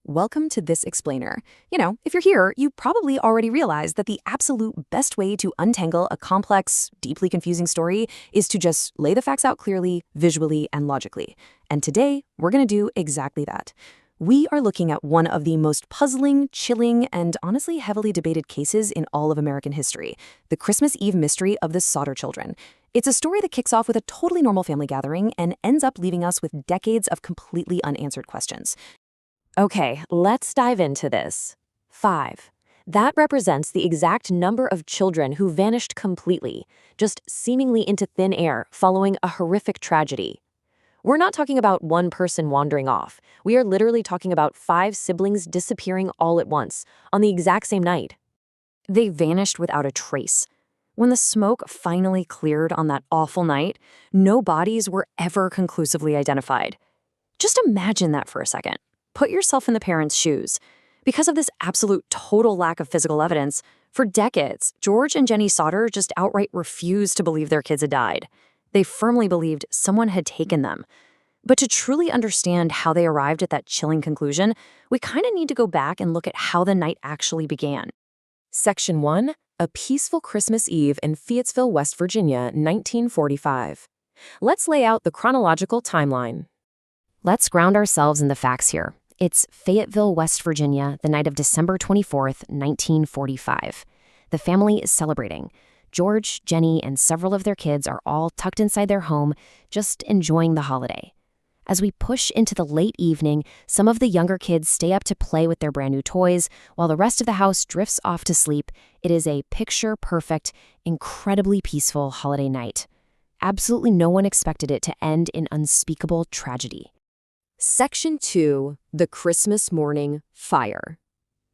welcome to This Explainer. If you're here, you probably already realized that the absolute best way to untangle a complex, deeply confusing story is to just lay the facts out clearly, visually, and logically. And today, we're going to do exactly that. We are looking at one of the most puzzling, chilling, and honestly heavily debated cases in all of American history, the Christmas Eve mystery of the Sodder children. It's a story that kicks off with a totally normal family gathering and ends up leaving us with decades of completely unanswered questions. Okay, let's dive into this. 5. That represents the exact number of children who vanished completely, just seemingly into thin air following a horrific tragedy. We're not talking about one person wandering off. We are literally talking about 5 siblings disappearing all at once, on the exact same night. They vanished without a trace. When the smoke finally cleared on that awful night, no bodies were ever conclusively identified. Just imagine that for a second. Put yourself in the parents' shoes. Because of this absolute total lack of physical evidence, for decades, George and Jenny Sodder just outright refused to believe their kids had died. They firmly believed someone had taken them. But to truly understand how they arrived at that chilling conclusion, we kind of need to go back and look at how the night actually began. Section 1. A peaceful Christmas Eve in Fayetteville, West Virginia, 1945. Let's lay out the chronological timeline. Let's ground ourselves in the facts here. It's Fayetteville, West Virginia, the night of December 24th, 1945. The family is celebrating. George, Jenny, and several of their kids are all tucked inside their home, just enjoying the holiday. As we push into the late evening, some of the younger kids stay up to play with their brand new toys, while the rest of the house drifts off to sleep. It is a picture-perfect, incredibly peaceful holiday night. Absolutely no one expected it to end in unspeakable tragedy. Section 2. The Christmas Morning Fire.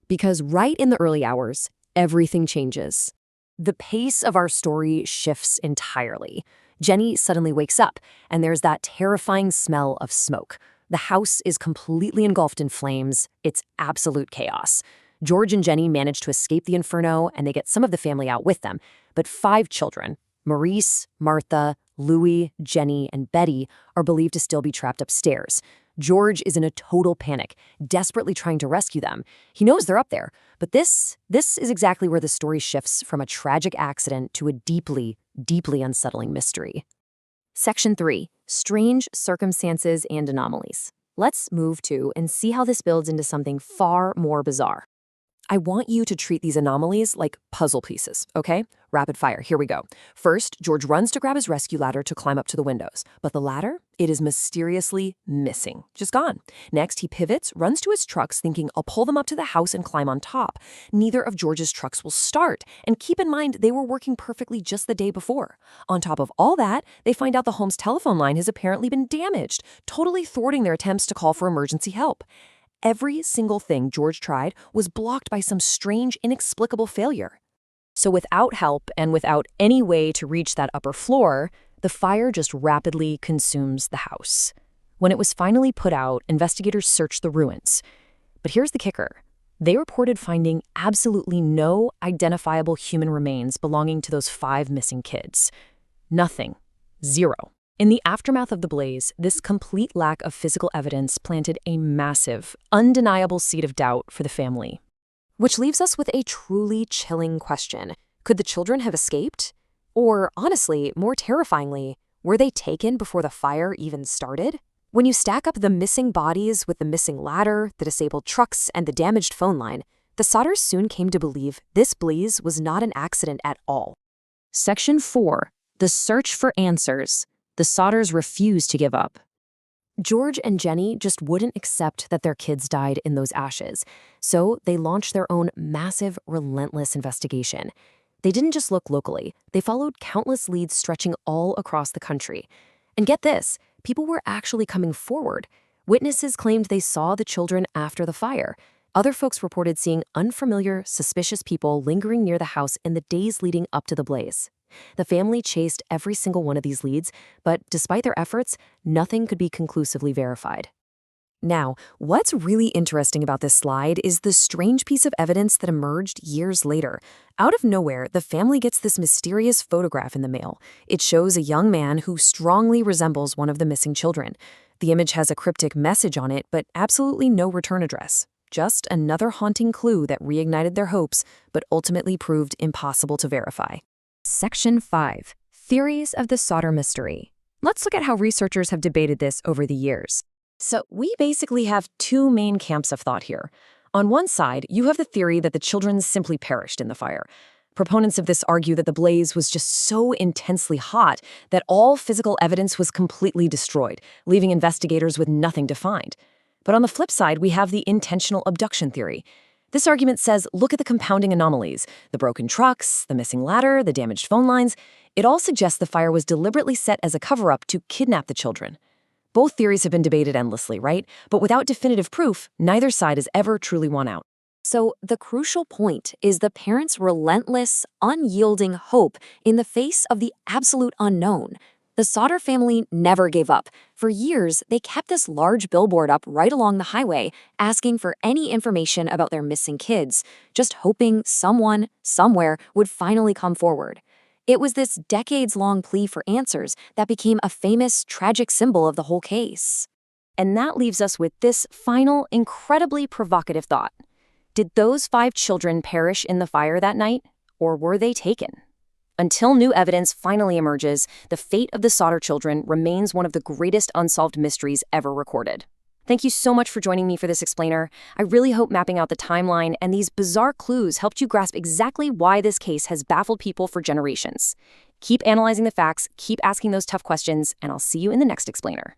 Because right in the early hours, everything changes. The pace of our story shifts entirely. Jenny suddenly wakes up, and there's that terrifying smell of smoke. The house is completely engulfed in flames. It's absolute chaos. George and Jenny manage to escape the inferno, and they get some of the family out with them. But 5 children, Maurice, Martha, Louie, Jenny, and Betty, are believed to still be trapped upstairs. George is in a total panic, desperately trying to rescue them. He knows they're up there, but this is exactly where the story shifts from a tragic accident to a deeply, deeply unsettling mystery. Section 3. Strange circumstances and anomalies. Let's move to and see how this builds into something far more bizarre. I want you to treat these anomalies like puzzle pieces, okay? Rapid fire, here we go. First, George runs to grab his rescue ladder to climb up to the windows. But the ladder, it is mysteriously missing, just gone. Next, he pivots, runs to his trucks, thinking, I'll pull them up to the house and climb on top. Neither of George's trucks will start. And keep in mind, they were working perfectly just the day before. On top of all that, they find out the home's telephone line has apparently been damaged, totally thwarting their attempts to call for emergency help. Every single thing George tried was blocked by some strange, inexplicable failure. So without help and without any way to reach that upper floor, the fire just rapidly consumes the house. When it was finally put out, investigators searched the ruins. But here's the kicker. They reported finding absolutely no identifiable human remains belonging to those 5 missing kids. Nothing. Zero. In the aftermath of the blaze, this complete lack of physical evidence planted a massive, undeniable seed of doubt for the family. Which leaves us with a truly chilling question. Could the children have escaped? Or, honestly, more terrifyingly, were they taken before the fire even started? When you stack up the missing bodies with the missing ladder, the disabled trucks, and the damaged phone line, the Sodders soon came to believe this blaze was not an accident at all. Section 4. The Search for Answers. The Sodders refused to give up. George and Jenny just wouldn't accept that their kids died in those ashes, so they launched their own massive, relentless investigation. They didn't just look locally, they followed countless leads stretching all across the country. And get this, people were actually coming forward. Witnesses claimed they saw the children after the fire. Other folks reported seeing unfamiliar, suspicious people lingering near the house in the days leading up to the blaze. The family chased every single one of these leads, but despite their efforts, nothing could be conclusively verified. Now, what's really interesting about this slide is the strange piece of evidence that emerged years later. Out of nowhere, the family gets this mysterious photograph in the mail. It shows a young man who strongly resembles one of the missing children. The image has a cryptic message on it, but absolutely no return address. just another haunting clue that reignited their hopes, but ultimately proved impossible to verify. Section 5. Theories of the Sodder mystery. Let's look at how researchers have debated this over the years. So we basically have two main camps of thought here. On one side, you have the theory that the children simply perished in the fire. Proponents of this argue that the blaze was just so intensely hot that all physical evidence was completely destroyed, leaving investigators with nothing to find. But on the flip side, we have the intentional abduction theory. This argument says, look at the compounding anomalies, the broken trucks, the missing ladder, the damaged phone lines. It all suggests the fire was deliberately set as a cover-up to kidnap the children. Both theories have been debated endlessly, right? But without definitive proof, neither side has ever truly won out. So the crucial point is the parents' relentless, unyielding hope in the face of the absolute unknown. The Sodder family never gave up. For years, they kept this large billboard up right along the highway, asking for any information about their missing kids, just hoping someone, somewhere, would finally come forward. It was this decades-long plea for answers that became a famous, tragic symbol of the whole case. And that leaves us with this final, incredibly provocative thought. Did those 5 children perish in the fire that night, or were they taken? Until new evidence finally emerges, the fate of the Sodder children remains one of the greatest unsolved mysteries ever recorded. Thank you so much for joining me for this explainer. I really hope mapping out the timeline and these bizarre clues helped you grasp exactly why this case has baffled people for generations. Keep analyzing the facts, keep asking those tough questions, and I'll see you in the next explainer.